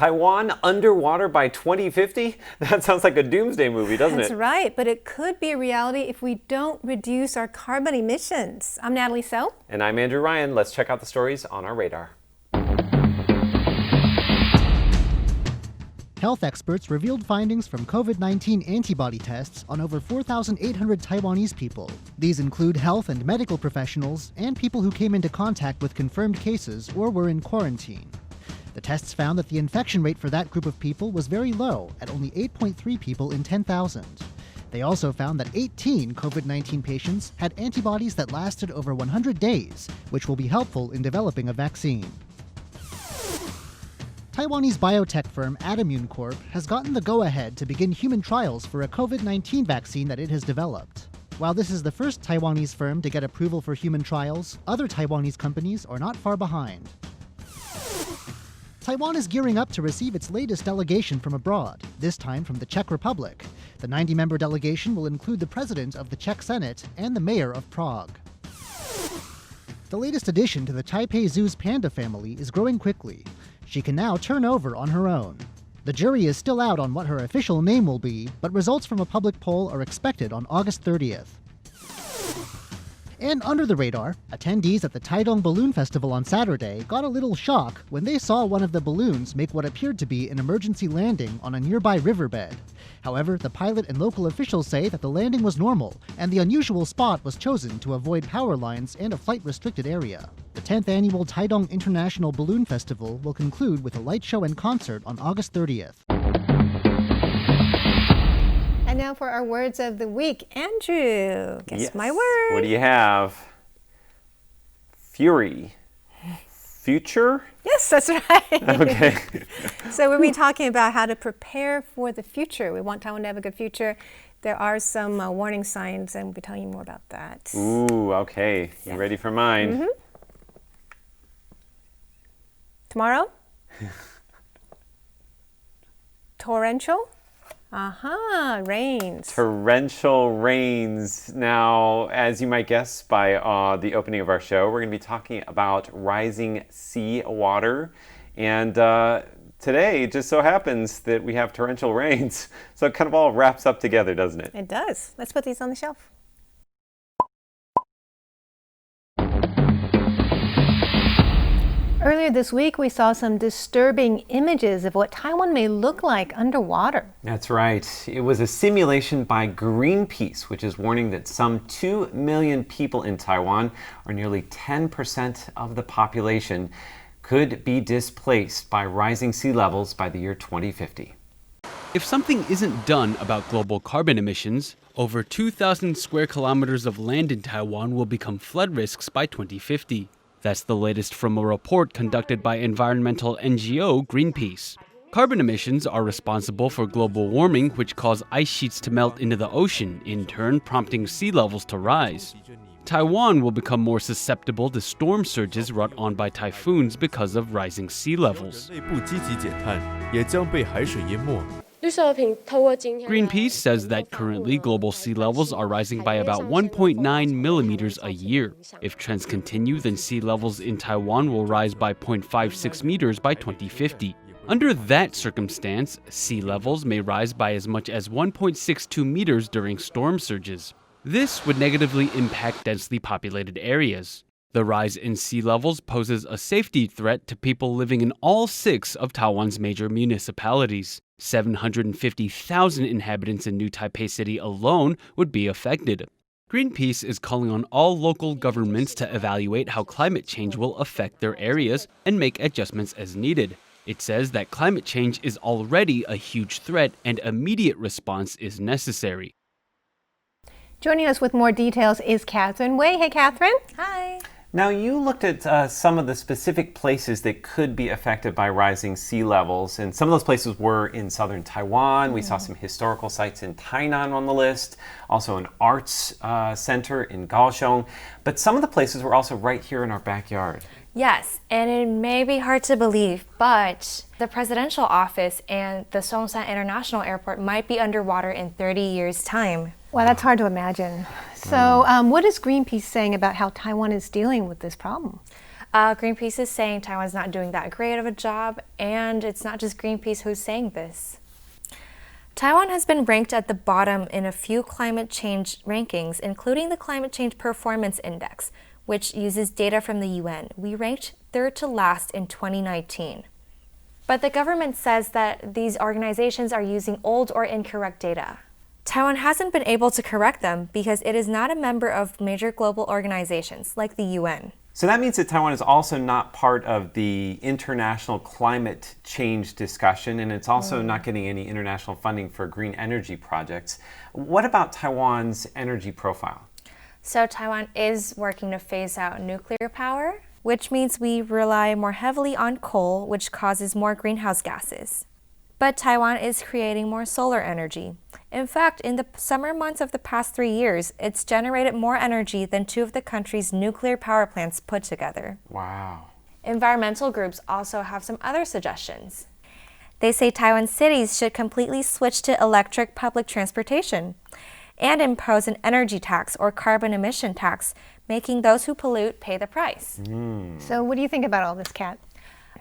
Taiwan underwater by 2050? That sounds like a doomsday movie, doesn't it? That's right, but it could be a reality if we don't reduce our carbon emissions. I'm Natalie So. And I'm Andrew Ryan. Let's check out the stories on our radar. Health experts revealed findings from COVID-19 antibody tests on over 4,800 Taiwanese people. These include health and medical professionals and people who came into contact with confirmed cases or were in quarantine. The tests found that the infection rate for that group of people was very low, at only 8.3 people in 10,000. They also found that 18 COVID-19 patients had antibodies that lasted over 100 days, which will be helpful in developing a vaccine. Taiwanese biotech firm Adimune Corp has gotten the go-ahead to begin human trials for a COVID-19 vaccine that it has developed. While this is the first Taiwanese firm to get approval for human trials, other Taiwanese companies are not far behind. Taiwan is gearing up to receive its latest delegation from abroad, this time from the Czech Republic. The 90-member delegation will include the president of the Czech Senate and the mayor of Prague. The latest addition to the Taipei Zoo's panda family is growing quickly. She can now turn over on her own. The jury is still out on what her official name will be, but results from a public poll are expected on August 30th. And under the radar, attendees at the Taidong Balloon Festival on Saturday got a little shock when they saw one of the balloons make what appeared to be an emergency landing on a nearby riverbed. However, the pilot and local officials say that the landing was normal, and the unusual spot was chosen to avoid power lines and a flight-restricted area. The 10th annual Taidong International Balloon Festival will conclude with a light show and concert on August 30th. And now for our words of the week. Andrew, guess my word. What do you have? Fury. Future? Yes, that's right. Okay. So we'll be talking about how to prepare for the future. We want Taiwan to have a good future. There are some warning signs, and we'll be telling you more about that. Ooh, okay. You ready for mine? Mm-hmm. Tomorrow? Torrential? Rains. Torrential rains. Now, as you might guess by the opening of our show, we're going to be talking about rising sea water. And today, it just so happens that we have torrential rains. So it kind of all wraps up together, doesn't it? It does. Let's put these on the shelf. Earlier this week, we saw some disturbing images of what Taiwan may look like underwater. That's right. It was a simulation by Greenpeace, which is warning that some 2 million people in Taiwan, or nearly 10% of the population, could be displaced by rising sea levels by the year 2050. If something isn't done about global carbon emissions, over 2,000 square kilometers of land in Taiwan will become flood risks by 2050. That's the latest from a report conducted by environmental NGO Greenpeace. Carbon emissions are responsible for global warming, which cause ice sheets to melt into the ocean, in turn prompting sea levels to rise. Taiwan will become more susceptible to storm surges brought on by typhoons because of rising sea levels. Greenpeace says that currently global sea levels are rising by about 1.9 millimeters a year. If trends continue, then sea levels in Taiwan will rise by 0.56 meters by 2050. Under that circumstance, sea levels may rise by as much as 1.62 meters during storm surges. This would negatively impact densely populated areas. The rise in sea levels poses a safety threat to people living in all 6 of Taiwan's major municipalities. 750,000 inhabitants in New Taipei City alone would be affected. Greenpeace is calling on all local governments to evaluate how climate change will affect their areas and make adjustments as needed. It says that climate change is already a huge threat and immediate response is necessary. Joining us with more details is Catherine Wei. Hey, Catherine. Hi. Now, you looked at some of the specific places that could be affected by rising sea levels, and some of those places were in southern Taiwan. We saw some historical sites in Tainan on the list, also an arts center in Kaohsiung, but some of the places were also right here in our backyard. Yes, and it may be hard to believe, but the presidential office and the Songsan International Airport might be underwater in 30 years' time. Well, that's hard to imagine. So what is Greenpeace saying about how Taiwan is dealing with this problem? Greenpeace is saying Taiwan's not doing that great of a job, and it's not just Greenpeace who's saying this. Taiwan has been ranked at the bottom in a few climate change rankings, including the Climate Change Performance Index, which uses data from the UN. We ranked third to last in 2019. But the government says that these organizations are using old or incorrect data. Taiwan hasn't been able to correct them because it is not a member of major global organizations like the UN. So that means that Taiwan is also not part of the international climate change discussion, and it's also not getting any international funding for green energy projects. What about Taiwan's energy profile? So Taiwan is working to phase out nuclear power, which means we rely more heavily on coal, which causes more greenhouse gases. But Taiwan is creating more solar energy. In fact, in the summer months of the past 3 years, it's generated more energy than 2 of the country's nuclear power plants put together. Wow. Environmental groups also have some other suggestions. They say Taiwan cities should completely switch to electric public transportation and impose an energy tax or carbon emission tax, making those who pollute pay the price. So what do you think about all this, Kat?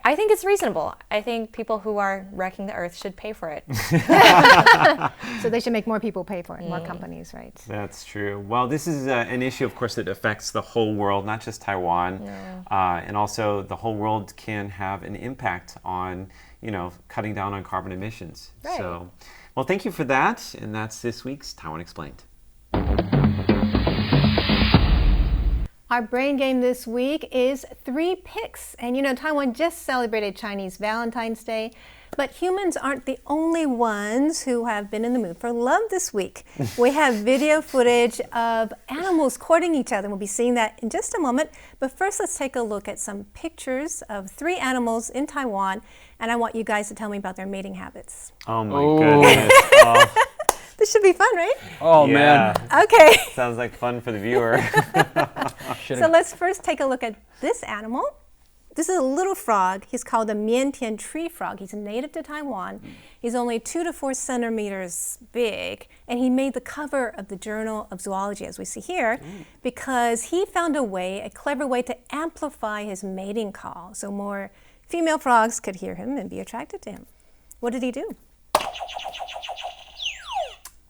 I think it's reasonable. I think people who are wrecking the earth should pay for it. So they should make more people pay for it, more companies, right? That's true. Well, this is an issue, of course, that affects the whole world, not just Taiwan. And also the whole world can have an impact on, cutting down on carbon emissions. Right. So, well, thank you for that. And that's this week's Taiwan Explained. Our brain game this week is 3 picks. And Taiwan just celebrated Chinese Valentine's Day, but humans aren't the only ones who have been in the mood for love this week. We have video footage of animals courting each other. We'll be seeing that in just a moment. But first, let's take a look at some pictures of 3 animals in Taiwan. And I want you guys to tell me about their mating habits. Oh my goodness. Oh. This should be fun, right? Oh, Yeah. man. Okay. Sounds like fun for the viewer. So let's first take a look at this animal. This is a little frog. He's called the Miantian tree frog. He's native to Taiwan. He's only 2 to 4 centimeters big, and he made the cover of the Journal of Zoology, as we see here, because he found a clever way to amplify his mating call, so more female frogs could hear him and be attracted to him. What did he do?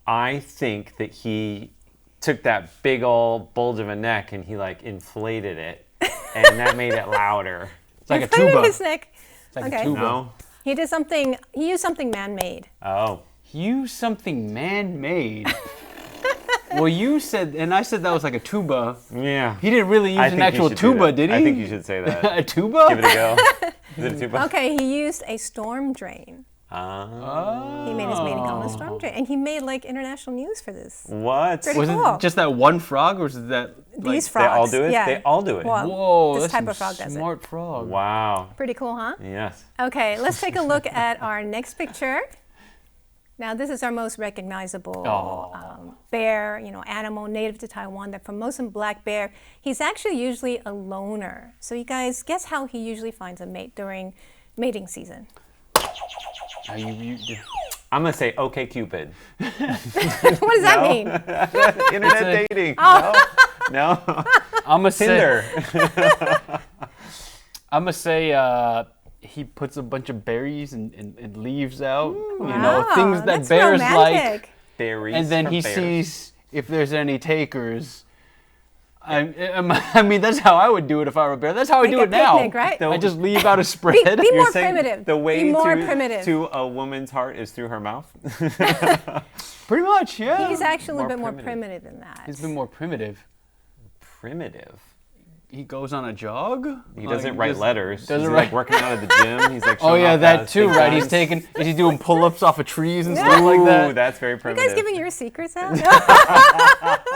I think that he took that big old bulge of a neck and he inflated it, and that made it louder. It's like a Inflated tuba. his neck. It's like Okay. a tuba. No? He used something man-made. Oh. Use something man-made. Well, you said, and I said that was like a tuba. Yeah. He didn't really use I an think you actual should do tuba, that. did he? I think you should say that. A tuba? Give it a go. Is it a tuba? Okay, he used a storm drain. Oh. He made his mating call on a storm drain, and he made international news for this. What? Pretty Was cool. it just that one frog, or was it that? These They all frogs. do it? Yeah. They all do it. Well, Whoa, this that's type some of frog does it. smart frog. Wow. Pretty cool, huh? Yes. Okay, let's take a look at our next picture. Now, this is our most recognizable bear, animal native to Taiwan, the Formosan black bear. He's actually usually a loner. So you guys, guess how he usually finds a mate during mating season? I'm going to say OK Cupid. What does that mean? Internet dating. No? No? I'm gonna Tinder. I'm gonna say he puts a bunch of berries and leaves out. Things that that's bears romantic. like. Berries And then for he bears. sees if there's any takers. I mean, that's how I would do it if I were a bear. That's how I Make do a it now. picnic, right? I just leave out a spread. Be more You're saying primitive. The way Be more primitive. to a woman's heart is through her mouth? Pretty much, yeah. He's actually a bit more primitive. primitive than that. He's been more primitive. Primitive. He goes on a jog. He doesn't write letters. doesn't He's write- working out at the gym. He's Oh showing yeah, off that his too, big right? He's guns. is he doing pull-ups off of trees and stuff like Ooh, that? that's very You primitive. guys giving your secrets out?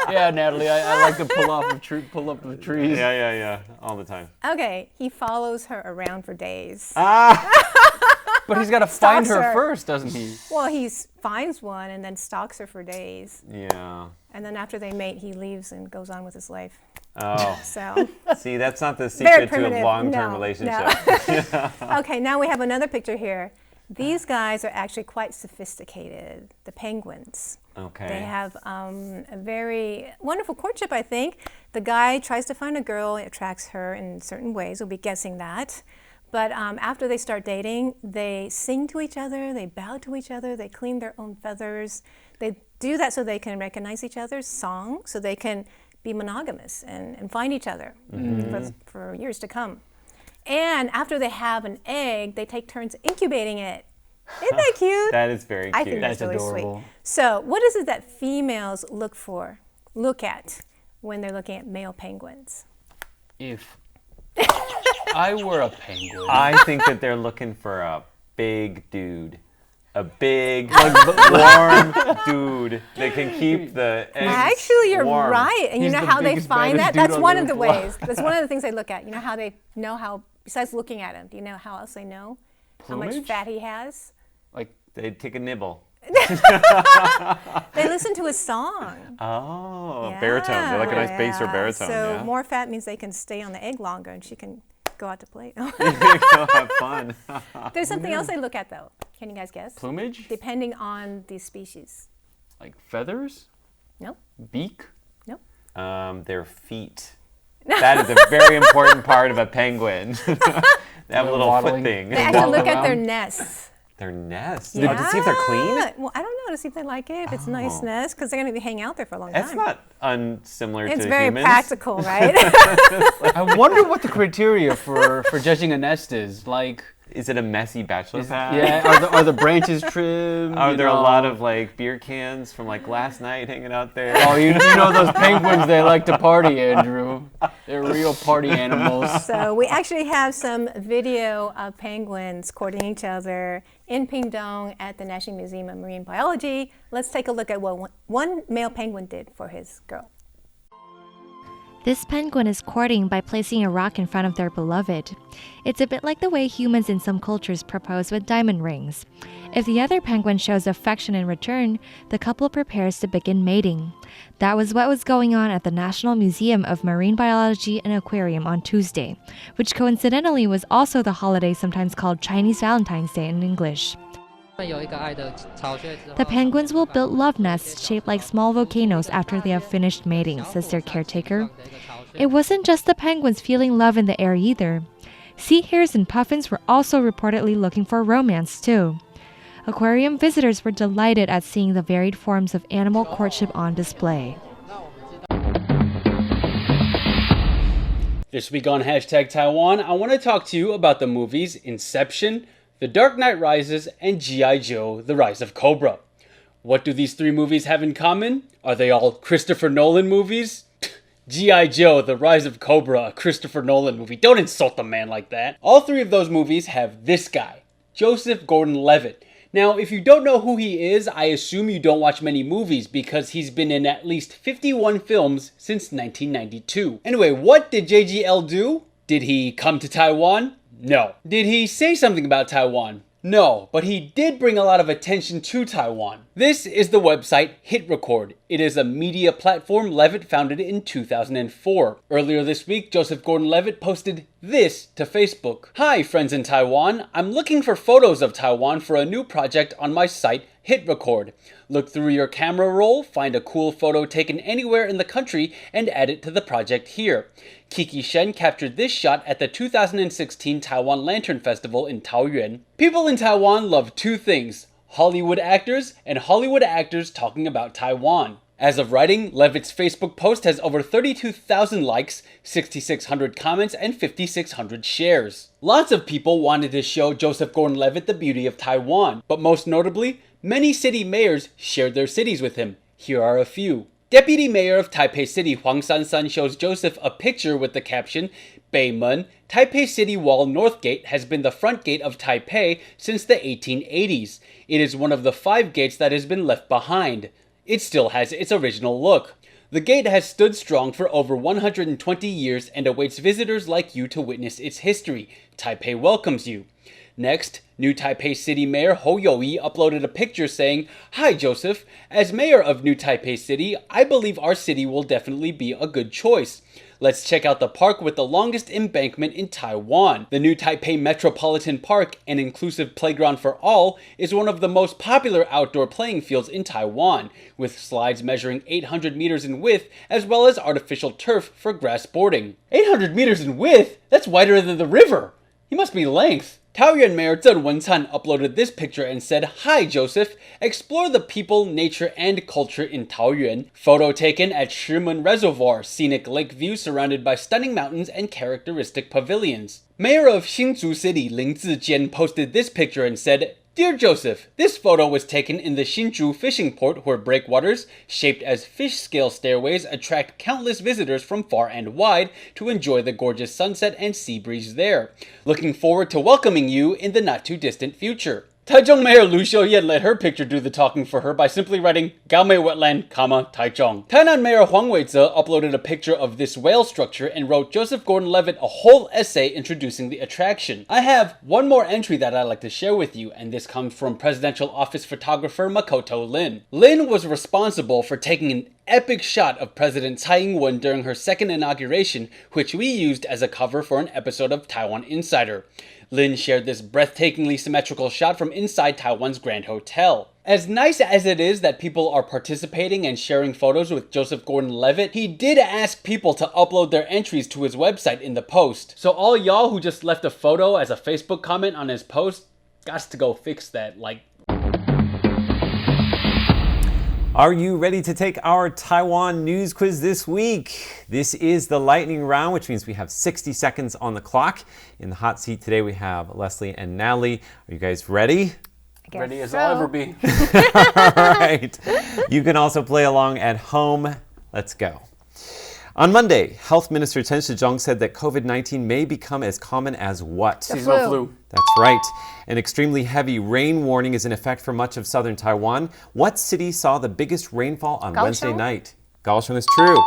Yeah, Natalie, I like to pull up of trees. Yeah. All the time. Okay, he follows her around for days. But he's got to find Stalks her her. first, doesn't he? Well, he finds one and then stalks her for days. Yeah. And then after they mate, he leaves and goes on with his life. Oh. So, See, that's not the very secret to a primitive. long-term No, relationship. no. Okay, now we have another picture here. These guys are actually quite sophisticated, the penguins. Okay. They have a very wonderful courtship, I think. The guy tries to find a girl, attracts her in certain ways. We'll be guessing that. But after they start dating, they sing to each other, they bow to each other, they clean their own feathers. They do that so they can recognize each other's song, so they can be monogamous and find each other for years to come. And after they have an egg, they take turns incubating it. Isn't that cute? That is very cute. I think that's really adorable. sweet. So what is it that females look at when they're looking at male penguins? If I were a penguin, I think that they're looking for a big dude. A big, warm dude that can keep the eggs Actually, you're warm. right. And you He's know the how they biggest, find that? baddest dude That's on one the of the block. ways. That's one of the things they look at. You know how, besides looking at him, do you know how else they know how much Plumage? fat he has? like, They take a nibble. They listen to his song. Oh, baritone. They like a nice bass or baritone. So yeah. more fat means they can stay on the egg longer and she can go out to play. Go have fun. There's something else they look at though. Can you guys guess? plumage, Depending on the species. like feathers, No? beak. No? Their feet. That is a very important part of a penguin. They have a little foot waddling. thing. They actually waddle look at their around. nests. Their nests. Oh, to see if they're clean? Well, I don't know, to see if they like it, if it's a nice Oh. nest, because they're going to be hanging out there for a long That's time. not unsimilar It's to very humans. practical, right? I wonder what the criteria for judging a nest is. Like, Is it a messy bachelor pad? yeah, are the branches trimmed? Are you there a know? lot of like beer cans from like last night hanging out there? Oh, you know those penguins, they like to party, Andrew. They're real party animals. So we actually have some video of penguins courting each other in Pingdong at the National Museum of Marine Biology. Let's take a look at what one male penguin did for his girl. This penguin is courting by placing a rock in front of their beloved. It's a bit like the way humans in some cultures propose with diamond rings. If the other penguin shows affection in return, the couple prepares to begin mating. That was what was going on at the National Museum of Marine Biology and Aquarium on Tuesday, which coincidentally was also the holiday sometimes called Chinese Valentine's Day in English. The penguins will build love nests shaped like small volcanoes after they have finished mating, says their caretaker. It wasn't just the penguins feeling love in the air either. Sea hares and puffins were also reportedly looking for romance too. Aquarium visitors were delighted at seeing the varied forms of animal courtship on display. This week on Hashtag Taiwan, I want to talk to you about the movies Inception, The Dark Knight Rises, and G.I. Joe, The Rise of Cobra. What do these three movies have in common? Are they all Christopher Nolan movies? G.I. Joe, The Rise of Cobra, a Christopher Nolan movie. Don't insult the man like that. All three of those movies have this guy, Joseph Gordon-Levitt. Now, if you don't know who he is, I assume you don't watch many movies because he's been in at least 51 films since 1992. Anyway, what did JGL do? Did he come to Taiwan? No. Did he say something about Taiwan? No, but he did bring a lot of attention to Taiwan. This is the website Hit Record. It is a media platform Levitt founded in 2004. Earlier this week, Joseph Gordon-Levitt posted this to Facebook. Hi, friends in Taiwan. I'm looking for photos of Taiwan for a new project on my site, Hit Record. Look through your camera roll, find a cool photo taken anywhere in the country, and add it to the project here. Kiki Shen captured this shot at the 2016 Taiwan Lantern Festival in Taoyuan. People in Taiwan love two things, Hollywood actors and Hollywood actors talking about Taiwan. As of writing, Levitt's Facebook post has over 32,000 likes, 6,600 comments, and 5,600 shares. Lots of people wanted to show Joseph Gordon-Levitt the beauty of Taiwan, but most notably, many city mayors shared their cities with him. Here are a few. Deputy Mayor of Taipei City Huang Sansan shows Joseph a picture with the caption, Beimen, Taipei City Wall North Gate has been the front gate of Taipei since the 1880s. It is one of the 5 gates that has been left behind. It still has its original look. The gate has stood strong for over 120 years and awaits visitors like you to witness its history. Taipei welcomes you. Next, New Taipei City Mayor Hou Youyi uploaded a picture saying, "Hi Joseph, as mayor of New Taipei City, I believe our city will definitely be a good choice. Let's check out the park with the longest embankment in Taiwan. The New Taipei Metropolitan Park, an inclusive playground for all, is one of the most popular outdoor playing fields in Taiwan, with slides measuring 800 meters in width, as well as artificial turf for grass boarding." 800 meters in width? That's wider than the river. He must be length. Taoyuan Mayor Zhen Wencan uploaded this picture and said, "Hi Joseph, explore the people, nature, and culture in Taoyuan." Photo taken at Shimen Reservoir, scenic lake view surrounded by stunning mountains and characteristic pavilions. Mayor of Hsinchu City Ling Zijian posted this picture and said, "Dear Joseph, this photo was taken in the Hsinchu fishing port where breakwaters, shaped as fish scale stairways, attract countless visitors from far and wide to enjoy the gorgeous sunset and sea breeze there. Looking forward to welcoming you in the not too distant future." Taichung Mayor Lu Xiuyan let her picture do the talking for her by simply writing Gaomei Wetland, Taichung. Tainan Mayor Huang Weize uploaded a picture of this whale structure and wrote Joseph Gordon-Levitt a whole essay introducing the attraction. I have one more entry that I'd like to share with you, and this comes from Presidential Office photographer Makoto Lin. Lin was responsible for taking an epic shot of President Tsai Ing-wen during her second inauguration, which we used as a cover for an episode of Taiwan Insider. Lin shared this breathtakingly symmetrical shot from inside Taiwan's Grand Hotel. As nice as it is that people are participating and sharing photos with Joseph Gordon-Levitt, he did ask people to upload their entries to his website in the post. So all y'all who just left a photo as a Facebook comment on his post, gots to go fix that, Are you ready to take our Taiwan news quiz this week? This is the lightning round, which means we have 60 seconds on the clock. In the hot seat today, we have Leslie and Natalie. Are you guys ready? Ready as I'll ever be. All right. You can also play along at home. Let's go. On Monday, Health Minister Chen Shizhong said that COVID-19 may become as common as what? Seasonal flu. That's right. An extremely heavy rain warning is in effect for much of southern Taiwan. What city saw the biggest rainfall on Wednesday night? Kaohsiung is true.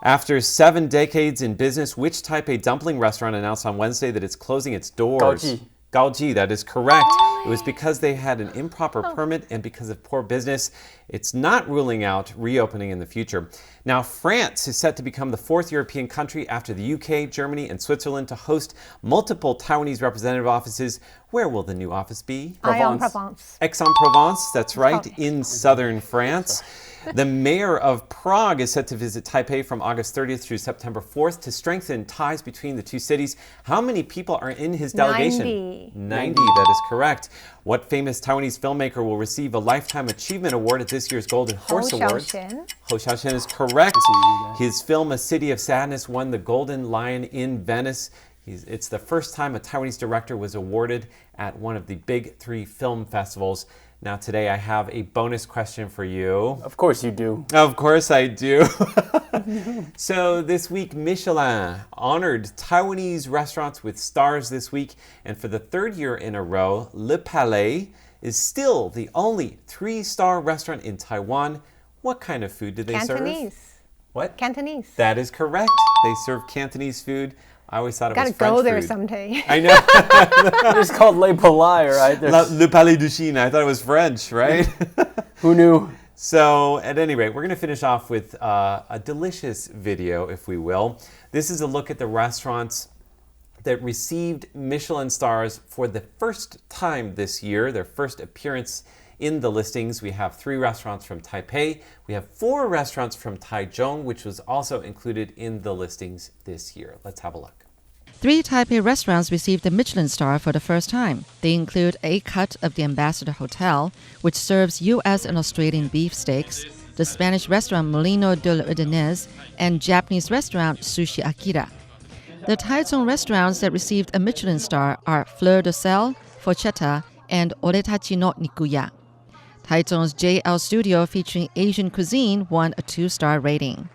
After 7 decades in business, which Taipei dumpling restaurant announced on Wednesday that it's closing its doors? Gaoji, that is correct. It was because they had an improper permit and because of poor business. It's not ruling out reopening in the future. Now, France is set to become the 4th European country after the UK, Germany, and Switzerland to host multiple Taiwanese representative offices. Where will the new office be? Aix-en-Provence. Aix-en-Provence, that's right, in southern France. The mayor of Prague is set to visit Taipei from August 30th through September 4th to strengthen ties between the two cities. How many people are in his delegation? 90, that is correct. What famous Taiwanese filmmaker will receive a Lifetime Achievement Award at this year's Golden Horse Awards? Hou Xiaoxian is correct. His film A City of Sadness won the Golden Lion in Venice. It's the first time a Taiwanese director was awarded at one of the big 3 film festivals. Now today I have a bonus question for you. Of course you do. Of course I do. So this week, Michelin honored Taiwanese restaurants with stars this week. And for the 3rd year in a row, Le Palais is still the only 3-star restaurant in Taiwan. What kind of food do they serve? Cantonese. What? Cantonese. That is correct. They serve Cantonese food. I always thought it was French food. Gotta go there someday. I know. It's called Le Palais, right? Le Palais du Chine. I thought it was French, right? Who knew? So, at any rate, we're going to finish off with a delicious video, if we will. This is a look at the restaurants that received Michelin stars for the first time this year, their first appearance in the listings. We have 3 restaurants from Taipei. We have 4 restaurants from Taichung, which was also included in the listings this year. Let's have a look. 3 Taipei restaurants received a Michelin star for the first time. They include A Cut of the Ambassador Hotel, which serves U.S. and Australian beef steaks, the Spanish restaurant Molino de la Udinese, and Japanese restaurant Sushi Akira. The Taichung restaurants that received a Michelin star are Fleur de Sel, Forchetta, and Oretachi no Nikuya. Taichung's JL Studio featuring Asian cuisine won a 2-star rating.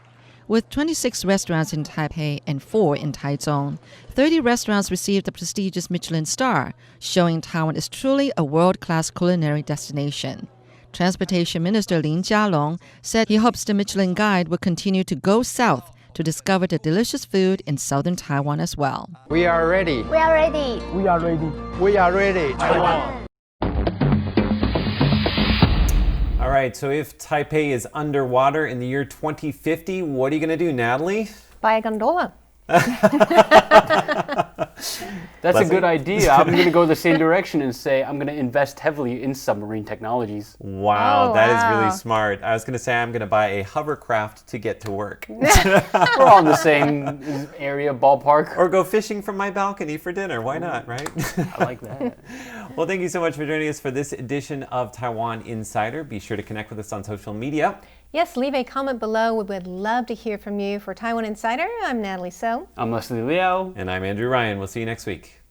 With 26 restaurants in Taipei and 4 in Taichung, 30 restaurants received the prestigious Michelin star, showing Taiwan is truly a world-class culinary destination. Transportation Minister Lin Jialong said he hopes the Michelin Guide will continue to go south to discover the delicious food in southern Taiwan as well. We are ready. We are ready. We are ready. We are ready. Taiwan. All right, so if Taipei is underwater in the year 2050, what are you going to do, Natalie? Buy a gondola. That's a good idea. I'm going to go the same direction and say I'm going to invest heavily in submarine technologies. Wow, Oh, that is wow. really smart. I was going to say I'm going to buy a hovercraft to get to work. We're all in the same area, ballpark. Or go fishing from my balcony for dinner. Why not, right? I like that. Well, thank you so much for joining us for this edition of Taiwan Insider. Be sure to connect with us on social media. Yes, leave a comment below. We would love to hear from you. For Taiwan Insider, I'm Natalie So. I'm Leslie Liao. And I'm Andrew Ryan. We'll see you next week.